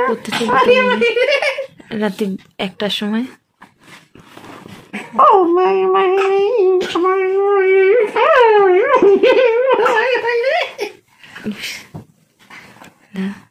করতে রাতে 1টার সময়।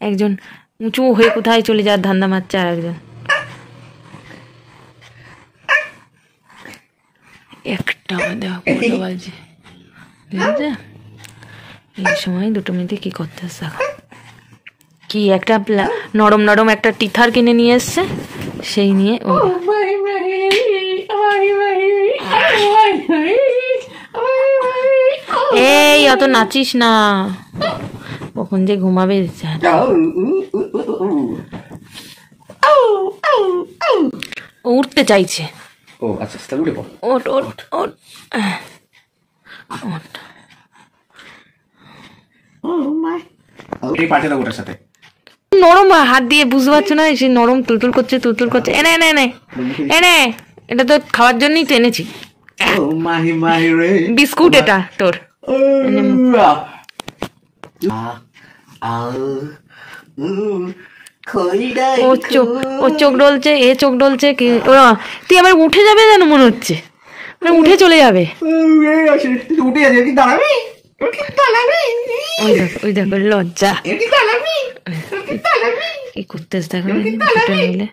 একজন উঁচু হয়ে কোথায় চলে যাওয়ার ধান্দা মারছে, আর একজন 1টা বাজে। এই সময় 2 মিনিটে কি করতে আসছে, কি একটা নরম নরম একটা টিথার কিনে নিয়ে এসছে, সেই নিয়ে এই অত নাচিস না, কখন যে ঘুমাবে। উঠতে চাইছে। ও আচ্ছা, তাহলে উঠে পড়। ওঠ ওঠ ওঠ ওঠ। এই পাটে দাও ওটার সাথে। নরম হাত দিয়ে বুঝতে পারছো না, সে নরম তুলতুল করছে তুলতুল করছে। এনে এনে এনে এনে, এটা তো খাওয়ার জন্যই তো এনেছি। বিস্কুট এটা তোর। ও চোখ ডলছে, এ চোখ ডলছে। তুই আবার উঠে যাবে যেন মনে হচ্ছে, উঠে চলে যাবে। ওই দেখো লজ্জা কি করতে দেখো নিলে।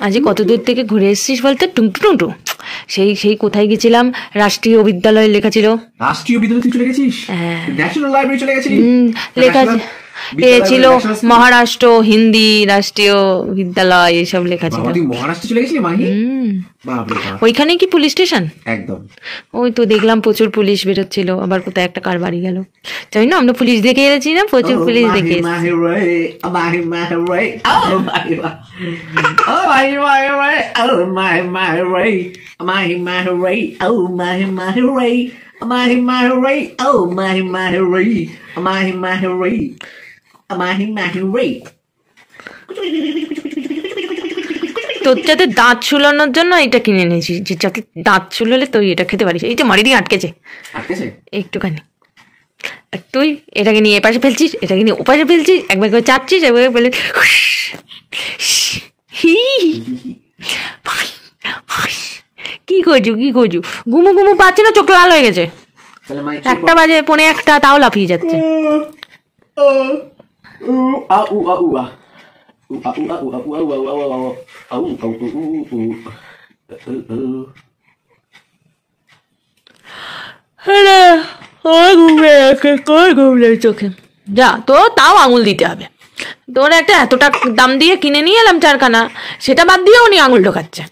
আজ কত দূর থেকে ঘুরে এসেছিস বলতে? টুংটু টুংটু সেই সেই কোথায় গেছিলাম, রাষ্ট্রীয় বিদ্যালয়ে লেখা ছিল। রাষ্ট্রীয় বিদ্যালয় চলে গেছিস? ন্যাশনাল লাইব্রেরি চলে গেছিস? লেখা ছিল মহারাষ্ট্র হিন্দি রাষ্ট্রীয় বিদ্যালয়, এসব লেখা ছিল। মহারাষ্ট্র চলে গেছিলি মাহি? ওইখানে কি পুলিশ স্টেশন? একদম। ওই তো দেখলাম প্রচুর পুলিশ বেরোচ্ছিল, আবার কোথায় একটা কার বাড়ি গেল জানি না, আমরা পুলিশ দেখে এসেছি না, প্রচুর পুলিশ দেখে তোর যাতে দাঁত চুলানোর জন্য এটা কিনে নিয়েছি, যে যাতে দাঁত চুলালে তুই এটা খেতে পারিস। এই যে মারি দিয়ে আটকেছে একটুখানি, তুই এটাকে নিয়ে এপাশে ফেলছিস, এটাকে নিয়ে ওপাশে ফেলছিস, একবার করে চাচ্ছিস, একবার ফেলে কি করছু কি করছু? ঘুমু ঘুমু পাচ্ছে না, চোখ লাল হয়ে গেছে। 1টা বাজে, 1:45, তাও লাফিয়ে যাচ্ছে। চোখে যা, তো তাও আঙুল দিতে হবে। তোর একটা এতটা দাম দিয়ে কিনে নিয়ে এলাম 4খানা, সেটা বাদ দিয়েও উনি আঙুল ঢোকাচ্ছে।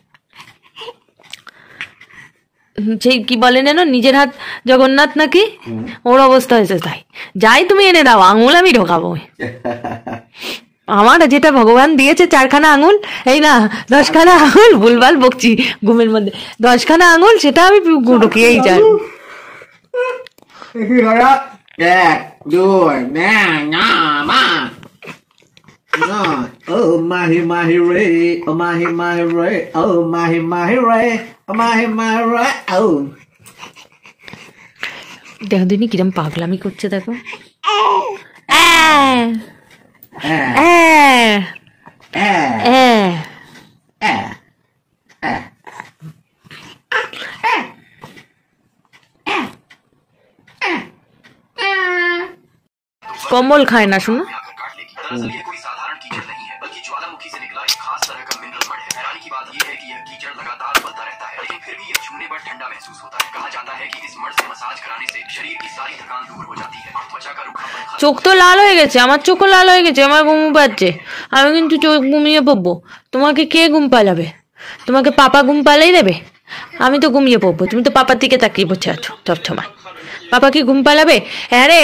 সেই কি বলে যেন, নিজের হাত জগন্নাথ নাকি, ওর অবস্থা হয়েছে তাই। যাই তুমি এনে দাও, আঙুল আমি ঢোকাবো। আমার যেটা ভগবান দিয়েছে 4খানা আঙুল, এই না 10খানা আঙুল, ভুলভাল বকছি ঘুমের মধ্যে, 10খানা আঙুল, সেটা আমি ঢুকিয়েই যাই। দেখো দিনি কিরম পাগলামি করছে, দেখো। কম্বল খায় না শোনো। চোখ তো লাল হয়ে গেছে, আমার চোখও লাল হয়ে গেছে, আমার ঘুম পাচ্ছে, আমি কিন্তু চোখ ঘুমিয়ে পড়বো। তোমাকে কে ঘুম পালাবে? তোমাকে পাপা ঘুম পালাই দেবে? আমি তো ঘুমিয়ে পড়বো, তুমি তো পাপার দিকে তাকিয়ে বসে আছো সবসময়। পাপা কি ঘুম পালাবে? আরে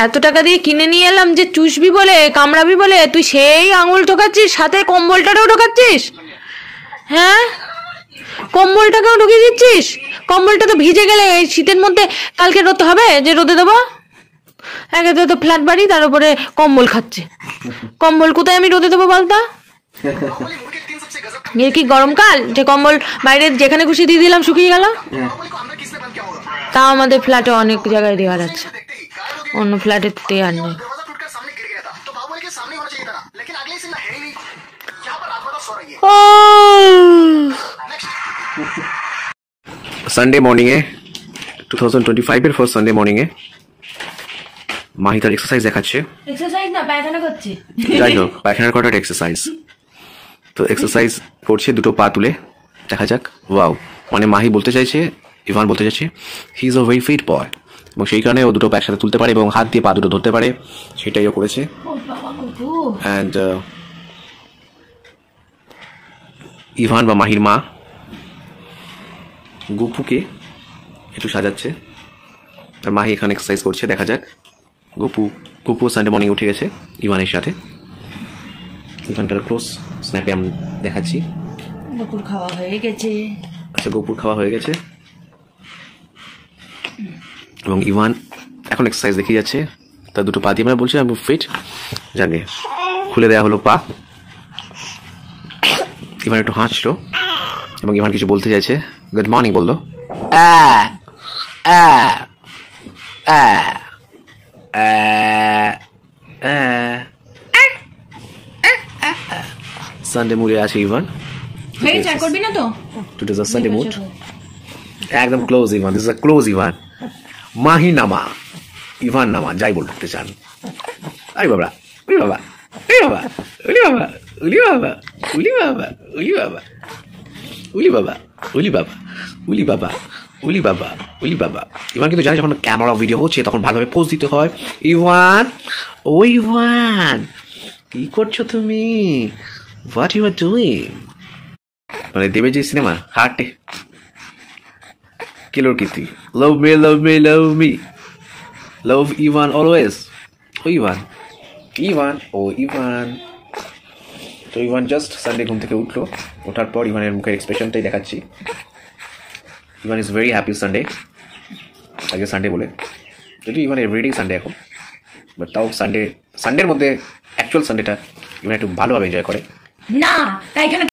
এত টাকা দিয়ে কিনে নিয়ে এলাম যে চুষবি বলে, কামড়াবি বলে, তুই সেই আঙুল ঢোকাচ্ছিস, সাথে কম্বলটাও ঢোকাচ্ছিস। হ্যাঁ, কম্বলটাকেও ঢুকিয়ে দিচ্ছিস। কম্বলটা তো ভিজে গেলে এই শীতের মধ্যে কালকে রোদে হবে, যে রোদে দেবো। একে তো ফ্ল্যাট বাড়ি, তার উপরে কম্বল খাচ্ছে। কম্বল কোথায় আমি রোদে দেবো বলতা? এর কি গরমকাল যে কম্বল বাইরে যেখানে খুশি দিয়ে দিলাম শুকিয়ে গেল? তাও আমাদের ফ্ল্যাটে অনেক জায়গায় দেওয়ার আছে, অন্য ফ্ল্যাটে দেওয়ার নেই। সানডে মর্নিং এ 2025 এর ফার্স্ট সানডে মর্নিং এ মাহি তার এক্সারসাইজ দেখাচ্ছে। এক্সারসাইজ না, পায়খানা করছে। যাই হোক, পায়খানার করাটা এক্সারসাইজ। তো এক্সারসাইজ করছে দুটো পা তুলে, দেখা যাক। ওয়াও, মানে মাহি বলতে চাইছে, ইভান বলতে চাইছে he is a very fit boy, এবং সেই কারণে ও দুটো পা একসাথে তুলতে পারে এবং হাত দিয়ে পা দুটো ধরতে পারে, সেটাই ও করেছে। অ্যান্ড ইভান বা মাহির মা গুপুকে একটু সাজাচ্ছে, আর মাহি এখানে এক্সারসাইজ করছে। দেখা যাক। গুপু সানডে মর্নিং উঠে গেছে ইভানের সাথে। ইভানটার ক্লোজ স্ন্যাপে আমি দেখাচ্ছি। গুপুর খাওয়া হয়ে গেছে। আচ্ছা, গুপুর খাওয়া হয়ে গেছে এবং ইভান এখন এক্সারসাইজ দেখিয়ে যাচ্ছে তার দুটো পা দিয়ে। আমরা বলছি আমি ফিট, জানে খুলে দেওয়া হলো পা। ইভান একটু হাসলো এবং ইভান কিছু বলতে চাইছে। গুড মর্নিং বললো। সানডে মুডে আছে ইভান। করবি না তো? Today is a Sunday mood. একদম close Evan, this is a close Evan. Mahi নামা, ইভান নামা, যাই বলতে চান। আরে বাবা, উলি বাবা, উলি বাবা, উলি বাবা, উলি বাবা, উলি বাবা, উলি বাবা, উলি বাবা, উলি বাবা, উলি বাবা, উলি বাবা, উলি বাবা। ইভান কিন্তু জানে যখন ক্যামেরা ভিডিও হচ্ছে তখন ভালোভাবে পোজ দিতে হয়। ইভান, ও ইভান, কি করছো তুমি? What you are doing? মানে দেবে যে সিনেমা হার্টে কিলোর কীর্তি, love me love me love me love Ivan always. ও ইভান, ইভান, ও ইভান। তো ইভান জাস্ট সানডে ঘুম থেকে উঠলো, ওঠার পর ইভানের মুখের এক্সপ্রেশনটাই দেখাচ্ছি। Ivan is very happy Sunday, আগে সানডে বলে, যদি ইভান এভরিডে সানডে এখন, বাট তাও সানডের মধ্যে অ্যাকচুয়াল সানডেটা ইভান একটু ভালোভাবে এনজয় করে। না এখানে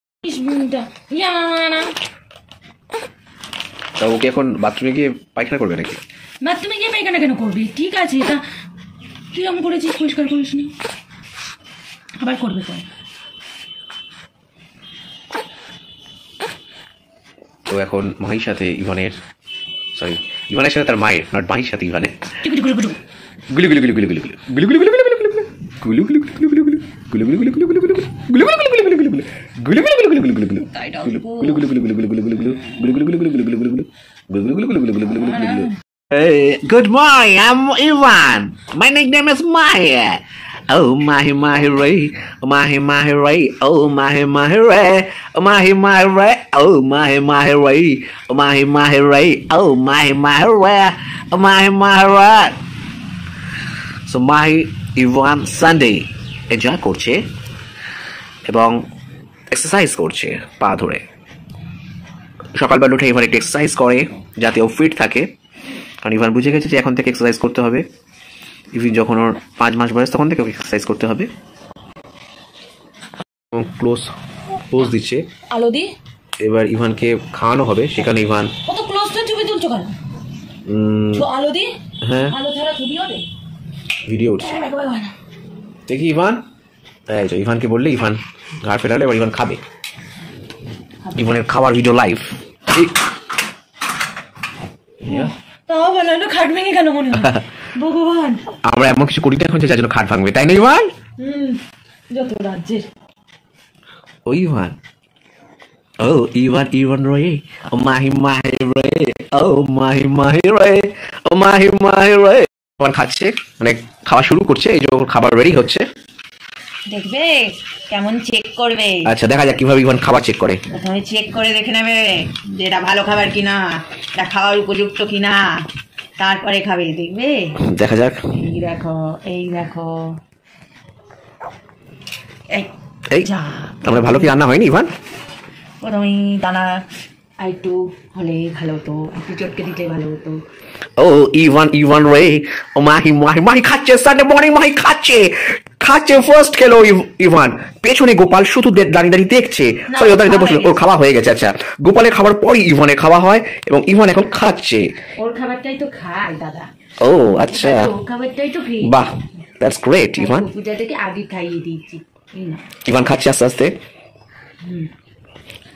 তা ওকে এখন বাথরুমে গিয়ে পায়খানা করবে নাকি? বাথরুমে গিয়ে পায়খানা কেন করবি? ঠিক আছে, এটা কিরকম করেছিস, পরিষ্কার করিস নি, আবার করবে তো। তো এখন মাহির সাথে ইভানের, সরি ইভানের সাথে তার মায়ের, নট মাহির সাথে ইভানের গুলি গুলি গুলি গুলি গুলি গুলি গুলি গুলি গুলি গুলি গুলি গুলি গুলি গুলি Good morning, I'm Ivan. My nickname is Mahi. Oh Mahi Mahi Ray, Mahi Mahi Ray, oh Mahi Mahi Ray, Mahi Mahi Ray, oh Mahi Mahi Ray, Mahi Mahi Ray, oh Mahi Mahi Ray, Mahi Mahi Ray. So Mahi Ivan Sunday enjoy করছে এবং exercise করছে পা ধরে। সকালবেলা উঠে Ivan একটু exercise করে যাতে ও ফিট থাকে, কারণ ইভান বুঝে গেছে যে এখন থেকে এক্সারসাইজ করতে হবে। ইভিন যখন ওর 5 মাস বয়স তখন থেকে ওকে এক্সারসাইজ করতে হবে। ক্লোজ পোজ দিচ্ছে আলো দি। এবার ইভানকে খাওয়ানো হবে, সেখানে ইভান কত ক্লোজ তো ছবি তুলছো কেন? আলো দি, হ্যাঁ আলো ছাড়া ছবি হবে, ভিডিও উঠছে। দেখি ইভান, এই তো ইভানকে বললে ইভান ঘাড় ফেরালে এবার ইভান খাবে। ইভানের খাবার ভিডিও লাইভ। তাও ভালো হলো, খাট ভেঙে কেন মনে হয়? ভগবান, আমরা এমন কিছু করি না এখন যে যার জন্য খাট ভাঙবে, তাই না ইভান? যত রাজ্যের। ও ইভান, ও ইভান, ইভান রে, ও মাহি মাহি রে, ও মাহি মাহি রে, ও মাহি মাহি রে। ইভান খাচ্ছে, মানে খাওয়া শুরু করছে, এই যে খাবার রেডি হচ্ছে। দেখবে কেমন চেক করবে। আচ্ছা দেখা যাক কিভাবে ইভান খাবার চেক করে। প্রথমে চেক করে দেখে নেবে যে এটা ভালো খাবার কিনা, এটা খাওয়ার উপযুক্ত কিনা, তারপরে খাবে। দেখবে, দেখা যাক। এই দেখো, এই দেখো, এই এই আমরা ভালো কি রান্না হয়নি ইভান? প্রথমে দানা আর একটু হলে ভালো হতো, একটু চটকে দিলে ভালো হতো। Oh, Ivan Ray. Oh, Mahi খাচ্ছে Sunday morning Mahi খাচ্ছে ফার্স্ট খেলো ইভান। পেছনে গোপাল শুধু দাঁড়িয়ে দাঁড়িয়ে দেখছে। সরি, দাঁড়িয়ে বসলো, ওর খাওয়া হয়ে গেছে। আচ্ছা, গোপালের খাবার পরই ইভানের খাওয়া হয় এবং ইভান এখন খাচ্ছে। ওর খাবারটাই তো খায় দাদা। ও আচ্ছা, ওর খাবারটাই তো খেয়ে। বাহ, দ্যাটস গ্রেট ইভান। পূজা থেকে আগে খাইয়ে দিয়েছি। ইভান খাচ্ছে আস্তে আস্তে,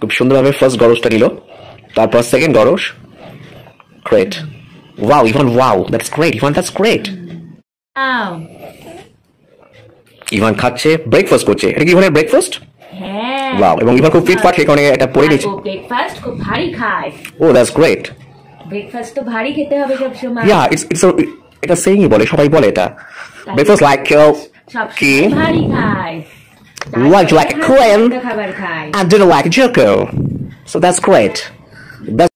খুব সুন্দরভাবে ফার্স্ট গরজটা নিল, তারপর সেকেন্ড গরজ। Great, wow Ivan, wow, that's great Ivan, that's great. Ivan খাচ্ছে, ব্রেকফাস্ট করছে। এটা কি ইভানের ব্রেকফাস্ট? হ্যাঁ, ওয়াও, এবং ইভান খুব ফিটফাট, সেখানে এটা পড়ে নিচ্ছে। ও ব্রেকফাস্ট খুব ভারী খায়। ও দ্যাটস গ্রেট। ব্রেকফাস্ট তো ভারী খেতে হবে সব সময়। ইয়া, এটা সেইংই বলে, সবাই বলে এটা। ব্রেকফাস্ট লাইক কি ভারী খায়। like a queen খাবার খায়। and didn't like a joker. So that's great. That's